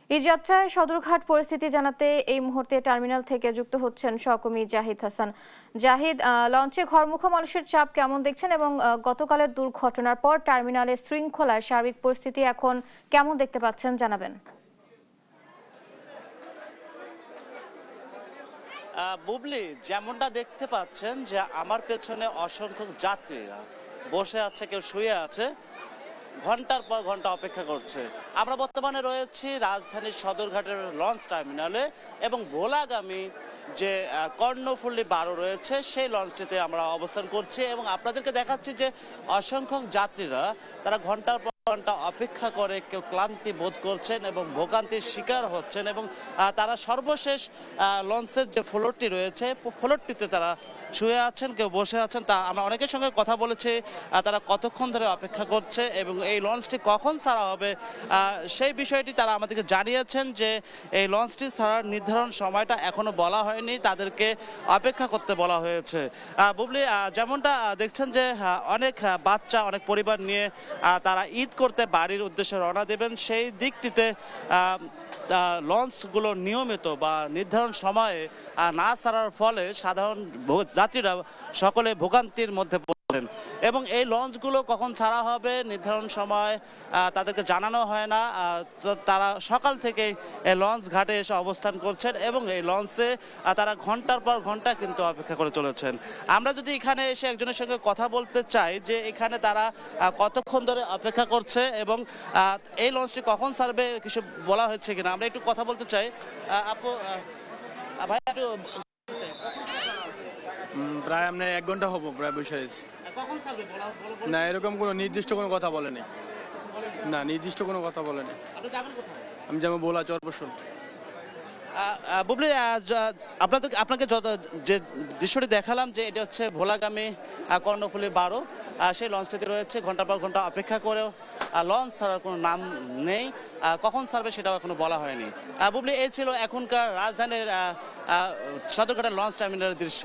এই যাত্রায় সদরঘাট পরিস্থিতি জানাতে এই মুহূর্তে টার্মিনাল থেকে যুক্ত হচ্ছেন সহকর্মী জাহিদ হাসান। জাহিদ, লঞ্চে ঘরমুখো মানুষের চাপ কেমন দেখছেন এবং গতকালের দুর্ঘটনার পর টার্মিনালে শৃঙ্খলার সার্বিক পরিস্থিতি এখন কেমন দেখতে পাচ্ছেন জানাবেন। বুবলি, যেমনটা দেখতে পাচ্ছেন যে আমার পেছনে অসংখ্য যাত্রীরা বসে আছে, কেউ শুয়ে আছে, ঘন্টার পর ঘন্টা অপেক্ষা করছে। আমরা বর্তমানে রয়েছি রাজধানীর সদরঘাটের লঞ্চ টার্মিনালে এবং ভোলাগামী যে কর্ণফুলী 12 রয়েছে সেই লঞ্চটিতে আমরা অবস্থান করছি এবং আপনাদেরকে দেখাচ্ছি যে অসংখ্য যাত্রীরা তারা ঘন্টার পর ঘন্টা অপেক্ষা করে, কেউ ক্লান্তি বোধ করছেন এবং ভোগান্তির শিকার হচ্ছেন এবং তারা সর্বশেষ লঞ্চের যে ফ্লোরটি রয়েছে ফ্লোরটিতে তারা শুয়ে আছেন, কেউ বসে আছেন। তা আমরা অনেকের সঙ্গে কথা বলেছি, তারা কতক্ষণ ধরে অপেক্ষা করছে এবং এই লঞ্চটি কখন ছাড়া হবে সেই বিষয়টি তারা আমাদেরকে জানিয়েছেন যে এই লঞ্চটি ছাড়ার নির্ধারণ সময়টা এখনো বলা হয়নি, তাদেরকে অপেক্ষা করতে বলা হয়েছে। বুবলি, যেমনটা দেখছেন যে অনেক বাচ্চা, অনেক পরিবার নিয়ে তারা ঈদ করতে বাড়ির উদ্দেশ্যে রওনা দেবেন, সেই দিকটিতে লঞ্চগুলো নিয়মিত বা নির্ধারণ সময়ে না ছাড়ার ফলে সাধারণ যাত্রীরা সকলে ভোগান্তির মধ্যে পড়ছেন এবং এই লঞ্চগুলো কখন ছাড়া হবে নির্ধারণ সময় তাদেরকে জানানো হয় না। তারা সকাল থেকেই এই লঞ্চ ঘাটে এসে অবস্থান করছেন এবং এই লঞ্চে তারা ঘন্টার পর ঘন্টা কিন্তু অপেক্ষা করে চলেছেন। আমরা যদি এখানে এসে একজনের সঙ্গে কথা বলতে চাই যে এখানে তারা কতক্ষণ ধরে অপেক্ষা করছে এবং এই লঞ্চটি কখন ছাড়বে কিছু বলা হয়েছে কিনা, আমরা একটু কথা বলতে চাই। আপু, ভাই একটু প্রায় আপনার 1 ঘন্টা হবো প্রায় বসে আছি। কখন ছাড়বে না, এরকম কোনো নির্দিষ্ট কোনো কথা বলেনি। না, নির্দিষ্ট কোনো কথা বলেনি। আপনি যাবেন কোথায়? আমি যেমন বলা চরপশন। বুবলি, আপনাকে যে দৃশ্যটি দেখালাম যে এটা হচ্ছে ভোলাগামী কর্ণফুলী 12, সেই লঞ্চটিতে রয়েছে ঘন্টার পর ঘন্টা অপেক্ষা করেও লঞ্চ ছাড়ার কোনো নাম নেই, কখন ছাড়বে সেটাও এখনো বলা হয়নি। বুবলি, এই ছিল এখনকার রাজধানীর সদরঘাটের লঞ্চ টার্মিনালের দৃশ্য।